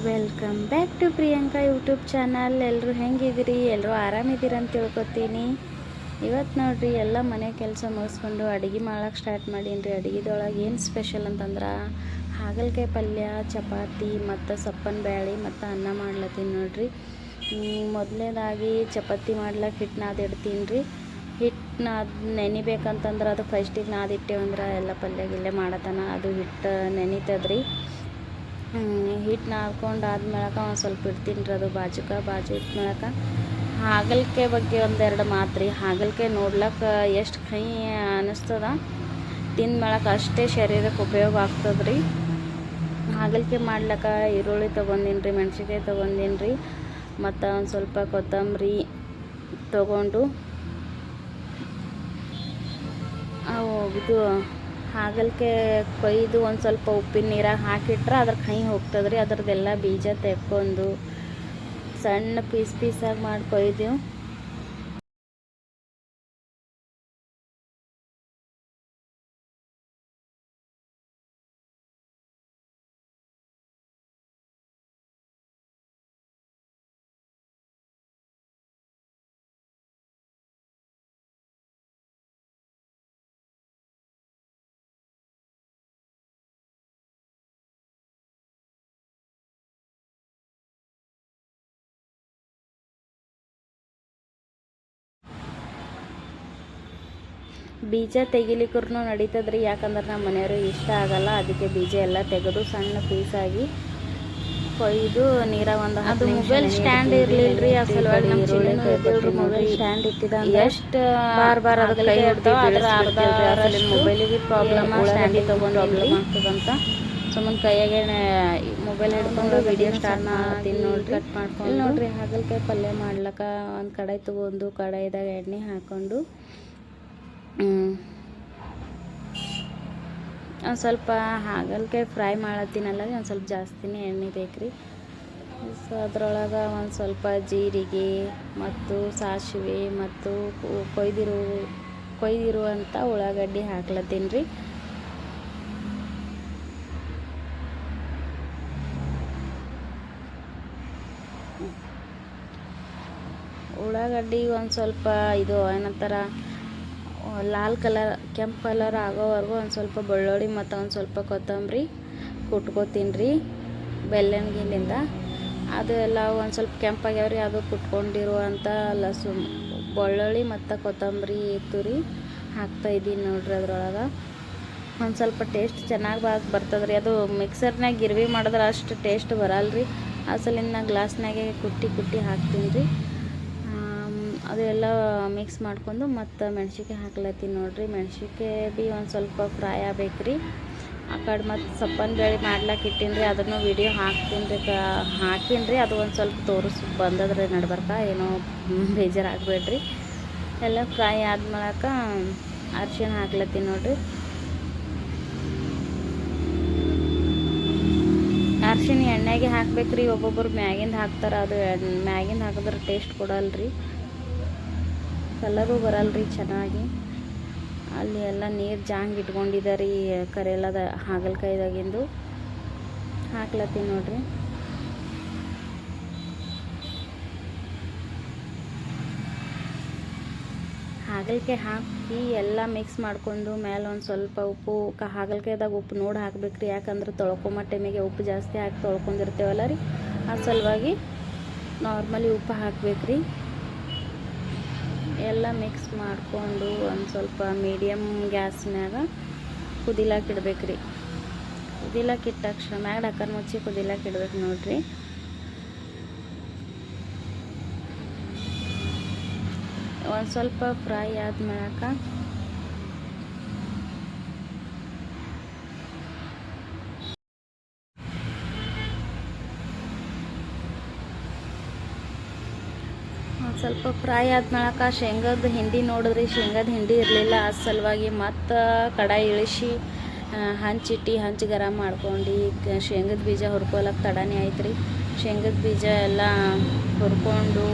Welcome back to Priyanka YouTube channel. ಎಲ್ಲರೂ ಹೆಂಗಿದ್ದೀರಿ? ಎಲ್ಲರೂ ಆರಾಮಿದ್ದೀರಿ ಅಂತ ತಿಳ್ಕೊತೀನಿ. ಇವತ್ತು ನೋಡ್ರಿ ಎಲ್ಲ ಮನೆ ಕೆಲಸ ಮುಗಿಸ್ಕೊಂಡು ಅಡುಗೆ ಮಾಡೋಕ್ಕೆ ಸ್ಟಾರ್ಟ್ ಮಾಡೀನಿ ರೀ. ಅಡುಗೆದೊಳಗೆ ಏನು ಸ್ಪೆಷಲ್ ಅಂತಂದ್ರೆ ಹಾಗಲಕಾಯಿ ಪಲ್ಯ, ಚಪಾತಿ ಮತ್ತು ಸಪ್ಪನ ಬ್ಯಾಳಿ ಮತ್ತು ಅನ್ನ ಮಾಡ್ಲತ್ತೀನಿ ನೋಡ್ರಿ. ಮೊದಲನೇದಾಗಿ ಚಪಾತಿ ಮಾಡ್ಲಿಕ್ಕೆ ಹಿಟ್ಟು ನಾದಿಡ್ತೀನಿ ರೀ. ಹಿಟ್ಟು ನೆನಿಬೇಕಂತಂದ್ರೆ ಅದು ಫಸ್ಟಿಗೆ ನಾದಿಟ್ಟೇವಂದ್ರೆ ಎಲ್ಲ ಪಲ್ಯ ಗಿಲ್ಲೆ ಮಾಡತನ ಅದು ಹಿಟ್ಟು ನೆನಿತದ್ರಿ. ಹಿಟ್ಟು ನಾದ್ಕೊಂಡು ಆದ್ಮೇಲೆ ಒಂದು ಸ್ವಲ್ಪ ಇಡ್ತೀನಿ ರೀ. ಅದು ಬಾಜು ಇಟ್ಮೇಳಕ ಹಾಗಲಕಾಯಿ ಬಗ್ಗೆ ಒಂದೆರಡು ಮಾತು ರೀ. ಹಾಗಲಕಾಯಿ ನೋಡ್ಲಿಕ್ಕೆ ಎಷ್ಟು ಕಹಿ ಅನ್ನಿಸ್ತದ, ತಿಂದ್ಮೇಳಕ್ಕೆ ಅಷ್ಟೇ ಶರೀರಕ್ಕೆ ಉಪಯೋಗ ಆಗ್ತದೆ ರೀ. ಹಾಗಲಕಾಯಿ ಮಾಡ್ಲಿಕ್ಕೆ ಈರುಳ್ಳಿ ತೊಗೊಂಡಿನಿ ರೀ, ಮೆಣಸಿನ್ಕಾಯಿ ತೊಗೊಂಡಿನಿ ರೀ, ಮತ್ತು ಒಂದು ಸ್ವಲ್ಪ ಕೊತ್ತಂಬರಿ ತೊಗೊಂಡು ಇದು ಹಾಗಲಕಾಯಿ ಕೊಯ್ದು ಒಂದು ಸ್ವಲ್ಪ ಉಪ್ಪಿನ ನೀರಾಗ ಹಾಕಿಟ್ರೆ ಅದ್ರ ಕಹಿ ಹೋಗ್ತದೆ ರೀ. ಅದ್ರದ್ದೆಲ್ಲ ಬೀಜ ತೆಕ್ಕೊಂಡು ಸಣ್ಣ ಪೀಸಾಗಿ ಮಾಡಿ ಕೊಯ್ದೆವು. ಬೀಜ ತೆಗಿಲಿಕ್ಕೂ ನಡೀತದೆ ರೀ, ಯಾಕಂದ್ರೆ ನಮ್ಮ ಮನೆಯವರು ಇಷ್ಟ ಆಗಲ್ಲ. ಅದಕ್ಕೆ ಬೀಜ ಎಲ್ಲ ತೆಗೆದು ಸಣ್ಣ ಪೀಸಾಗಿ ಕೊಯ್ದು ನೀರಾಗ ಒಂದು ಅದು ಮೊಬೈಲ್ ಸ್ಟ್ಯಾಂಡ್ ಇರಲಿಲ್ಲ ರೀ. ಆ ಸಲುವಾಗಿ ನಮ್ಮ ಚಿನ್ನೂ ಮೊಬೈಲ್ ಸ್ಟ್ಯಾಂಡ್ ಇಟ್ಟಿದ್ದ ಎಷ್ಟು ಬಾರ್ ಅದು ಕೈ ಹಿಡ್ದು ಮೊಬೈಲಿಗೆ ಪ್ರಾಬ್ಲಮ್, ಸ್ಟ್ಯಾಂಡಿಗೆ ತೊಗೊಂಡು ಪ್ರಾಬ್ಲಮ್ ಆಗ್ತದಂತ ಸುಮ್ಮನೆ ಕೈಯಾಗೆ ಮೊಬೈಲ್ ಹಿಡ್ಕೊಂಡು ವಿಡಿಯೋ ಸ್ಟಾರ್ಟ್ ಮಾಡ್ತೀನಿ ನೋಡ್ರಿ. ಕಟ್ ಮಾಡ್ಕೊಂಡು ನೋಡ್ರಿ ಹಾಗಲಕಾಯಿ ಪಲ್ಯ ಮಾಡ್ಲಿಕ್ಕೆ ಒಂದು ಕಡಾಯಿ ತೊಗೊಂಡು ಕಡಾಯಿದಾಗ ಎಣ್ಣೆ ಹಾಕ್ಕೊಂಡು ಒಂದು ಸ್ವಲ್ಪ ಹಾಗಲಕಾಯಿ ಫ್ರೈ ಮಾಡತ್ತೀನಲ್ಲ ರೀ, ಒಂದು ಸ್ವಲ್ಪ ಜಾಸ್ತಿನೇ ಎಣ್ಣೆ ಬೇಕು ರೀ. ಸೊ ಅದರೊಳಗೆ ಒಂದು ಸ್ವಲ್ಪ ಜೀರಿಗೆ ಮತ್ತು ಸಾಸಿವೆ ಮತ್ತು ಕೊಯ್ದಿರುವಂಥ ಉಳ್ಳಾಗಡ್ಡಿ ಹಾಕ್ಲತ್ತೀನಿ ರೀ. ಉಳ್ಳಾಗಡ್ಡಿ ಒಂದು ಸ್ವಲ್ಪ ಇದು ಏನಂತಾರ ಲಾಲ್ ಕಲರ್, ಕೆಂಪು ಕಲರ್ ಆಗೋವರೆಗೂ ಒಂದು ಸ್ವಲ್ಪ ಬೆಳ್ಳುಳ್ಳಿ ಮತ್ತು ಒಂದು ಸ್ವಲ್ಪ ಕೊತ್ತಂಬರಿ ಕುಟ್ಕೋತೀನಿ ರೀ ಬೆಲ್ಲನ್ಗಿಲಿಂದ. ಅದು ಎಲ್ಲ ಒಂದು ಸ್ವಲ್ಪ ಕೆಂಪಾಗ್ಯಾವ್ರಿ. ಅದು ಕುಟ್ಕೊಂಡಿರುವಂಥ ಬೆಳ್ಳುಳ್ಳಿ ಮತ್ತು ಕೊತ್ತಂಬರಿ ತುರಿ ಹಾಕ್ತಾಯಿದ್ದೀನಿ ನೋಡ್ರಿ. ಅದ್ರೊಳಗೆ ಒಂದು ಸ್ವಲ್ಪ ಟೇಸ್ಟ್ ಚೆನ್ನಾಗಿ ಬರ್ತದೆ ರೀ. ಅದು ಮಿಕ್ಸರ್ನಾಗ ಗಿರ್ವಿ ಮಾಡಿದ್ರೆ ಅಷ್ಟು ಟೇಸ್ಟ್ ಬರಲ್ಲ ರೀ. ಆ ಸಲಿಂದ ಗ್ಲಾಸ್ನಾಗೆ ಕುಟ್ಟಿ ಹಾಕ್ತೀನಿ ರೀ. ಅದು ಎಲ್ಲ ಮಿಕ್ಸ್ ಮಾಡ್ಕೊಂಡು ಮತ್ತು ಮೆಣ್ಸಿನ್ಕಾಯಿ ಹಾಕ್ಲತ್ತೀನಿ ನೋಡ್ರಿ. ಮೆಣ್ಸಿನ್ಕಾಯಿ ಭೀ ಒಂದು ಸ್ವಲ್ಪ ಫ್ರೈ ಆಗ್ಬೇಕು ರೀ. ಆ ಕಡೆ ಮತ್ತು ಸಪ್ಪನ ಬೇಳೆ ಮಾಡ್ಲಿಕ್ಕೆ ಇಟ್ಟೀನಿ ರೀ. ಅದನ್ನು ವಿಡಿಯೋ ಹಾಕೀನಿ ರೀ. ಅದು ಒಂದು ಸ್ವಲ್ಪ ಬಂದದ್ರಿ ನಡ್ಬರ್ಕ, ಏನೋ ಬೇಜಾರಾಗಬೇಡ್ರಿ. ಎಲ್ಲ ಫ್ರೈ ಆದ್ಮೇಳಕ ಅರ್ಶಿಣ ಹಾಕ್ಲತ್ತೀನಿ ನೋಡ್ರಿ. ಅರ್ಶಿಣ ಎಣ್ಣೆಗೆ ಹಾಕ್ಬೇಕು ರೀ. ಒಬ್ಬೊಬ್ರು ಮ್ಯಾಗಿಂದ ಹಾಕ್ತಾರೆ. ಅದು ಮ್ಯಾಗಿಂದ ಹಾಕಿದ್ರೆ ಟೇಸ್ಟ್ ಕೊಡಲ್ರಿ, ಕಲರು ಬರಲ್ರಿ ಚೆನ್ನಾಗಿ. ಅಲ್ಲಿ ಎಲ್ಲ ನೀರು ಜಾಂಗ್ ಇಟ್ಕೊಂಡಿದ್ದಾರೆ ರೀ. ಕರೆಯಲ್ಲದ ಹಾಗಲಕಾಯಿದಾಗಿಂದು ಹಾಕ್ಲತ್ತೀನಿ ನೋಡ್ರಿ. ಹಾಗಲಕಾಯಿ ಹಾಕಿ ಎಲ್ಲ ಮಿಕ್ಸ್ ಮಾಡ್ಕೊಂಡು ಮೇಲೆ ಒಂದು ಸ್ವಲ್ಪ ಉಪ್ಪು, ಹಾಗಲಕಾಯಿದಾಗ ಉಪ್ಪು ನೋಡಿ ಹಾಕ್ಬೇಕು ರೀ. ಯಾಕಂದ್ರೆ ತೊಳ್ಕೊಂಬ ಟೈಮಿಗೆ ಉಪ್ಪು ಜಾಸ್ತಿ ಹಾಕಿ ತೊಳ್ಕೊಂಡಿರ್ತೇವಲ್ಲ ರೀ, ಆ ಸಲುವಾಗಿ ನಾರ್ಮಲಿ ಉಪ್ಪು ಹಾಕ್ಬೇಕು ರೀ. ಎಲ್ಲ ಮಿಕ್ಸ್ ಮಾಡಿಕೊಂಡು ಒಂದು ಸ್ವಲ್ಪ ಮೀಡಿಯಮ್ ಗ್ಯಾಸ್ನಾಗ ಕುದಿಲಾಕ ಇಡ್ಬೇಕು ರೀ. ಕುದಿಲಾಕ ಇಟ್ಟ ತಕ್ಷಣ ಮ್ಯಾಗ ಡಕ್ಕನ್ ಮುಚ್ಚಿ ಕುದಿಲಾಕ ಇಡ್ಬೇಕು ನೋಡ್ರಿ. ಒಂದು ಸ್ವಲ್ಪ ಫ್ರೈ ಆದ್ಮೇಳಕ ಸ್ವಲ್ಪ ಫ್ರೈ ಆದ್ಮೇಳಕ ಶೇಂಗದ ಹಿಂಡಿ ನೋಡಿದ್ರಿ. ಶೇಂಗದ ಹಿಂಡಿ ಇರಲಿಲ್ಲ, ಆ ಸಲುವಾಗಿ ಮತ್ತು ಕಡಾಯಿ ಇಳಿಸಿ ಹಂಚು ಗರಂ ಮಾಡ್ಕೊಂಡು ಶೇಂಗದ ಬೀಜ ಹುರ್ಕೊಳಕ್ಕೆ ತಡನೇ ಆಯ್ತು ರೀ. ಶೇಂಗದ ಬೀಜ ಎಲ್ಲ ಹುರ್ಕೊಂಡು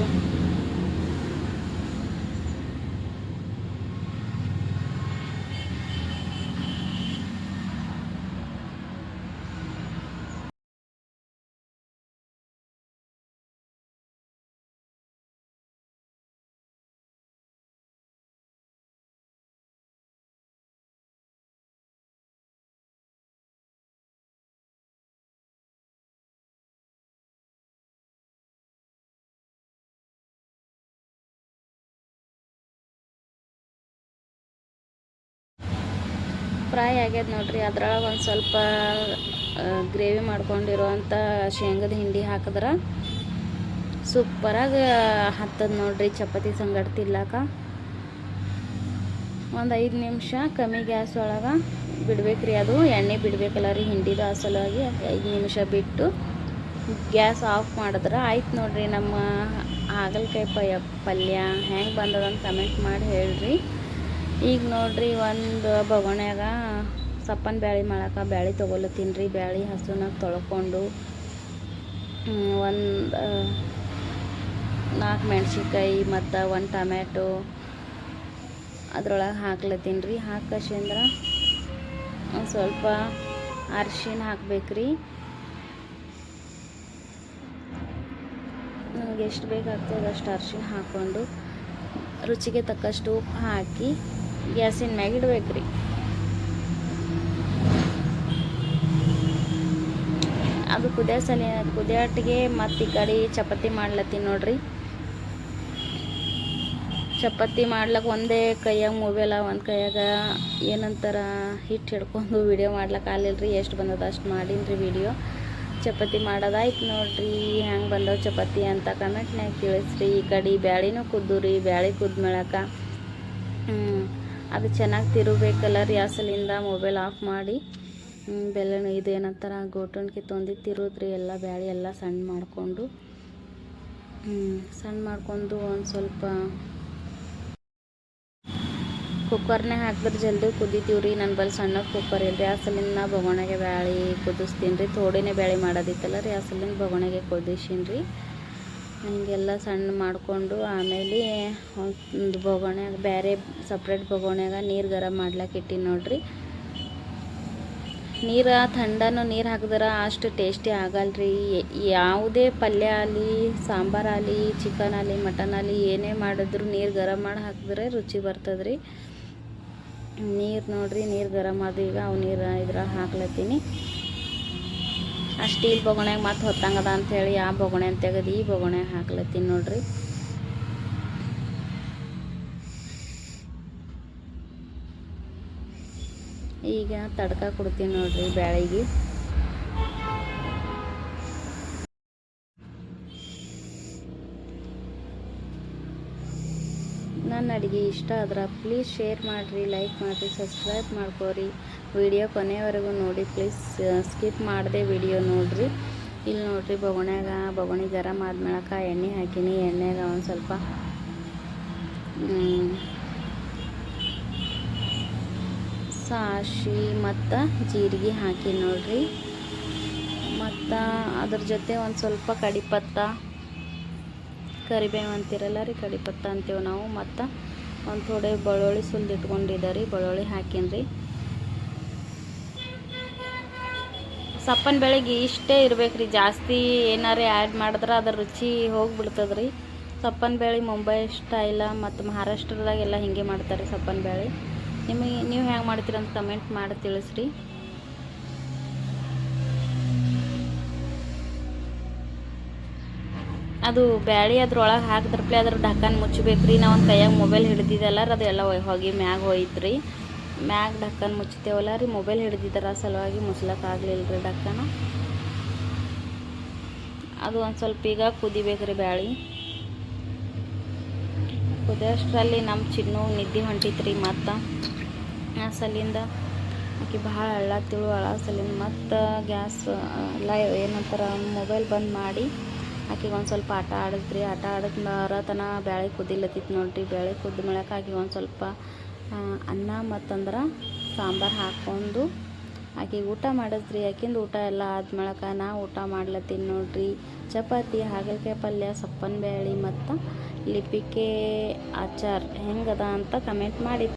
ಫ್ರೈ ಆಗ್ಯದ ನೋಡ್ರಿ. ಅದ್ರೊಳಗೆ ಒಂದು ಸ್ವಲ್ಪ ಗ್ರೇವಿ ಮಾಡ್ಕೊಂಡಿರುವಂಥ ಶೇಂಗದ ಹಿಂಡಿ ಹಾಕಿದ್ರೆ ಸೂಪರಾಗಿ ಹತ್ತದ ನೋಡ್ರಿ ಚಪಾತಿ ಸಂಗಡ ತಿನ್ಲಾಕ. ಒಂದು 5 ನಿಮಿಷ ಕಮ್ಮಿ ಗ್ಯಾಸ್ ಒಳಗೆ ಬಿಡ್ಬೇಕ್ರಿ. ಅದು ಎಣ್ಣೆ ಬಿಡ್ಬೇಕಲ್ಲ ರೀ ಹಿಂಡಿದು, ಆ ಸಲುವಾಗಿ 5 ನಿಮಿಷ ಬಿಟ್ಟು ಗ್ಯಾಸ್ ಆಫ್ ಮಾಡಿದ್ರೆ ಆಯ್ತು ನೋಡ್ರಿ. ನಮ್ಮ ಹಾಗಲಕಾಯಿ ಪಲ್ಯ ಹೆಂಗೆ ಬಂದದಂತ ಕಮೆಂಟ್ ಮಾಡಿ ಹೇಳ್ರಿ. ಈಗ ನೋಡ್ರಿ ಒಂದು ಬೊಗಣ್ಯಾಗ ಸಪ್ಪನ ಬ್ಯಾಳಿ ಮಾಡಕ್ಕೆ ಬ್ಯಾಳಿ ತೊಗೊಲತ್ತೀನಿ ರೀ. ಬ್ಯಾಳಿ ಹಸುನಾಗ ತೊಳ್ಕೊಂಡು ಒಂದು 4 ಮೆಣಸಿನ್ಕಾಯಿ ಮತ್ತು 1 ಟೊಮ್ಯಾಟೊ ಅದ್ರೊಳಗೆ ಹಾಕ್ಲತ್ತೀನಿ ರೀ. ಹಾಕಶಂದ್ರೆ ಒಂದು ಸ್ವಲ್ಪ ಅರಿಶಿನ ಹಾಕ್ಬೇಕ್ರಿ. ನಮಗೆ ಎಷ್ಟು ಬೇಕಾಗ್ತದೆ ಅಷ್ಟು ಅರಿಶಿನ ಹಾಕ್ಕೊಂಡು ರುಚಿಗೆ ತಕ್ಕಷ್ಟು ಉಪ್ಪು ಹಾಕಿ ಗ್ಯಾಸಿನ ಮ್ಯಾಗ ಇಡ್ಬೇಕ್ರಿ. ಅದು ಕುದಿಯೋಟ್ಟಿಗೆ ಮತ್ತು ಈ ಕಡೆ ಚಪಾತಿ ಮಾಡ್ಲತ್ತೀನಿ ನೋಡ್ರಿ. ಚಪಾತಿ ಮಾಡ್ಲಿಕ್ಕೆ ಒಂದೇ ಕೈಯಾಗ ಮೊಬೈಲ, ಒಂದು ಕೈಯಾಗ ಏನಂತಾರ ಹಿಟ್ಟು ಹಿಡ್ಕೊಂಡು ವಿಡಿಯೋ ಮಾಡ್ಲಿಕ್ಕೆ ಆಗಲಿಲ್ಲ. ಎಷ್ಟು ಬಂದದ ಅಷ್ಟು ಮಾಡೀನಿ ರೀ ವಿಡಿಯೋ. ಚಪಾತಿ ಮಾಡೋದಾಯ್ತು ನೋಡ್ರಿ. ಹೆಂಗೆ ಬಂದವು ಚಪಾತಿ ಅಂತ ಕಮೆಂಟ್ನಾಗ ತಿಳಿಸ್ರಿ. ಈ ಕಡೆ ಬ್ಯಾಳಿನೂ ಕುದ್ದು ರೀ. ಬ್ಯಾಳಿ ಕುದ್ಮೇಳಕ ಅದು ಚೆನ್ನಾಗಿ ತಿರುಬೇಕಲ್ಲ ರೀ. ಅಸಲಿಂದ ಮೊಬೈಲ್ ಆಫ್ ಮಾಡಿ ಬೆಲ್ಲನ ಇದು ಏನಂತಾರ ಗೋಟನ್ಕಿ ತೊಂದು ತಿರುದ್ರಿ. ಎಲ್ಲ ಬ್ಯಾಳಿ ಎಲ್ಲ ಸಣ್ಣ ಮಾಡಿಕೊಂಡು ಒಂದು ಸ್ವಲ್ಪ ಕುಕ್ಕರ್ನೇ ಹಾಕಿದ್ರೆ ಜಲ್ದಿ ಕುದಿತೀವ್ರಿ. ನನ್ನ ಬಳಿ ಸಣ್ಣ ಕುಕ್ಕರ್ ಇಲ್ಲರಿ. ಅಸಲಿಂದ ಬೊಗಣೆಗೆ ಬ್ಯಾಳಿ ಕುದಿಸ್ತೀನಿ ರೀ. ಥೋಡಿನೇ ಬ್ಯಾಳಿ ಮಾಡೋದಿತ್ತಲ್ಲ ರೀ, ಅಸಲಿಂದ ಬೊಗಣೆಗೆ ಕುದಿಸೀನಿ ರೀ. ಹಿಂಗೆಲ್ಲ ಸಣ್ಣ ಮಾಡಿಕೊಂಡು ಆಮೇಲೆ ಒಂದು ಬೊಗಣ್ಯಾಗ ಬೇರೆ ಸಪ್ರೇಟ್ ಬೊಗಣ್ಯಾಗ ನೀರು ಗರಂ ಮಾಡ್ಲಿಕ್ಕೆ ಇಟ್ಟಿನಿ ನೋಡ್ರಿ. ನೀರು ಥಂಡನು ನೀರು ಹಾಕಿದ್ರೆ ಅಷ್ಟು ಟೇಸ್ಟಿ ಆಗಲ್ರಿ. ಯಾವುದೇ ಪಲ್ಯ ಆಗಲಿ, ಸಾಂಬಾರು ಆಗಲಿ, ಚಿಕನ್ ಆಗಲಿ, ಮಟನ್ ಆಗಲಿ ಏನೇ ಮಾಡಿದ್ರು ನೀರು ಗರಂ ಮಾಡಿ ಹಾಕಿದ್ರೆ ರುಚಿ ಬರ್ತದೆ ರೀ. ನೀರು ನೋಡ್ರಿ, ನೀರು ಗರಂ ಆದ ಈಗ ಅವು ನೀರು ಇದ್ರಾಗ ಹಾಕ್ಲತ್ತೀನಿ. ಆ ಸ್ಟೀಲ್ ಬೊಗಣ್ಯಾಗ ಮತ್ತೆ ಹೊತ್ತಂಗದ ಅಂಥೇಳಿ ಆ ಬೊಗಣೆ ತೆಗೆದು ಈ ಬೊಗಣ್ಯಾಗ ಹಾಕ್ಲತ್ತೀನಿ ನೋಡ್ರಿ. ಈಗ ತಡ್ಕ ಕೊಡ್ತೀನಿ ನೋಡ್ರಿ ಬ್ಯಾಳಿಗೆ. ನನ್ನ ಅಡುಗೆ ಇಷ್ಟ ಆದ್ರೆ ಪ್ಲೀಸ್ ಶೇರ್ ಮಾಡಿರಿ, ಲೈಕ್ ಮಾಡಿರಿ, ಸಬ್ಸ್ಕ್ರೈಬ್ ಮಾಡ್ಕೋರಿ. ವಿಡಿಯೋ ಕೊನೆಯವರೆಗೂ ನೋಡಿ ಪ್ಲೀಸ್, ಸ್ಕಿಪ್ ಮಾಡದೆ ವಿಡಿಯೋ ನೋಡಿರಿ. ಇಲ್ಲಿ ನೋಡಿರಿ ಬೊಗಣಿ ಗರಂ ಆದ್ಮೇಳಕ ಎಣ್ಣೆ ಹಾಕಿನಿ. ಎಣ್ಣೆಗೆ ಒಂದು ಸ್ವಲ್ಪ ಸಾಸಿವೆ ಮತ್ತು ಜೀರಿಗೆ ಹಾಕಿ ನೋಡ್ರಿ. ಮತ್ತು ಅದ್ರ ಜೊತೆ ಒಂದು ಸ್ವಲ್ಪ ಕಡಿಪತ್ತ, ಕರಿಬೇವು ಅಂತಿರಲ್ಲ ರೀ, ಕಡಿಪತ್ತ ಅಂತೇವೆ ನಾವು. ಮತ್ತು ಒಂದು ಥೋಡೆ ಬೆಳ್ಳುಳ್ಳಿ ಸುಲಿದಿಟ್ಕೊಂಡಿದ್ದಾರೆ ರೀ, ಬೆಳ್ಳುಳ್ಳಿ ಹಾಕೀನಿ. ಸಪ್ಪನ ಬೆಳೆಗೆ ಇಷ್ಟೇ ಇರ್ಬೇಕು ರೀ. ಜಾಸ್ತಿ ಏನಾರೇ ಆ್ಯಡ್ ಮಾಡಿದ್ರೆ ಅದ್ರ ರುಚಿ ಹೋಗಿಬಿಡ್ತದೆ ರೀ. ಸಪ್ಪನ ಬೇಳೆ ಮುಂಬೈ ಸ್ಟೈಲ ಮತ್ತು ಮಹಾರಾಷ್ಟ್ರದಾಗೆಲ್ಲ ಹಿಂಗೆ ಮಾಡ್ತಾರೆ ಸಪ್ಪನ ಬೇಳೆ. ನೀವು ಹೆಂಗೆ ಮಾಡ್ತೀರಂತ ಕಮೆಂಟ್ ಮಾಡಿ ತಿಳಿಸ್ರಿ. ಅದು ಬ್ಯಾಳಿ ಅದ್ರೊಳಗೆ ಹಾಕಿದ್ರಪ್ಲೆ ಅದ್ರ ಢಕ್ಕನ್ ಮುಚ್ಚಬೇಕು ರೀ. ನಾವು ಒಂದು ಕೈಯಾಗ ಮೊಬೈಲ್ ಹಿಡ್ದಿದ್ದಲ್ಲ ರೀ, ಅದೆಲ್ಲ ಹೋಗಿ ಮ್ಯಾಗ ಹೋಯ್ತು ರೀ. ಮ್ಯಾಗ ಢಕ್ಕನ್ ಮುಚ್ತೇವಲ್ಲ ರೀ, ಮೊಬೈಲ್ ಹಿಡ್ದಿದ್ದಾರ ಸಲುವಾಗಿ ಮುಚ್ಲಕ್ಕಾಗಲಿಲ್ಲ ರೀ ಢಕ್ಕನ. ಅದು ಒಂದು ಸ್ವಲ್ಪ ಈಗ ಕುದಿಬೇಕು ರೀ ಬ್ಯಾಳಿ. ಕುದಿಯೋಷ್ಟರಲ್ಲಿ ನಮ್ಮ ಚಿನ್ನು ನಿದ್ದೆ ಹೊಂಟಿತ್ತು ರೀ. ಮತ್ತು ಆ ಸಲಿಂದ ಆಕೆ ಭಾಳ ಅಳ್ಳತ್ತಿಳು. ಸಲಿಂದ ಮತ್ತು ಗ್ಯಾಸ್ ಎಲ್ಲ ಏನಂತಾರೆ ಮೊಬೈಲ್ ಬಂದ್ ಮಾಡಿ ಆಕೆಗೆ ಒಂದು ಸ್ವಲ್ಪ ಆಟ ಆಡಿದ್ರಿ. ಆಟ ಆಡಿದ್ಮರತನ ಬ್ಯಾಳೆ ಕುದಿಲತ್ತಿತ್ತು ನೋಡ್ರಿ. ಬ್ಯಾಳೆ ಕುದ್ದ ಮೇಳಕ್ಕೆ ಆಕೆಗೆ ಒಂದು ಸ್ವಲ್ಪ ಅನ್ನ ಮತ್ತಂದ್ರೆ ಸಾಂಬಾರು ಹಾಕ್ಕೊಂಡು ಆಕೆಗೆ ಊಟ ಮಾಡಿದ್ರಿ. ಆಕಿಂದು ಊಟ ಎಲ್ಲ ಆದ್ಮೇಳಕ್ಕೆ ನಾ ಊಟ ಮಾಡ್ಲತ್ತೀನಿ ನೋಡ್ರಿ. ಚಪಾತಿ, ಹಾಗಲಕಾಯಿ ಪಲ್ಯ, ಸಪ್ಪನ ಬ್ಯಾಳಿ ಮತ್ತು ಲಿಪಿಕೆ ಅಚಾರ್ ಹೆಂಗದ ಅಂತ ಕಮೆಂಟ್ ಮಾಡಿ.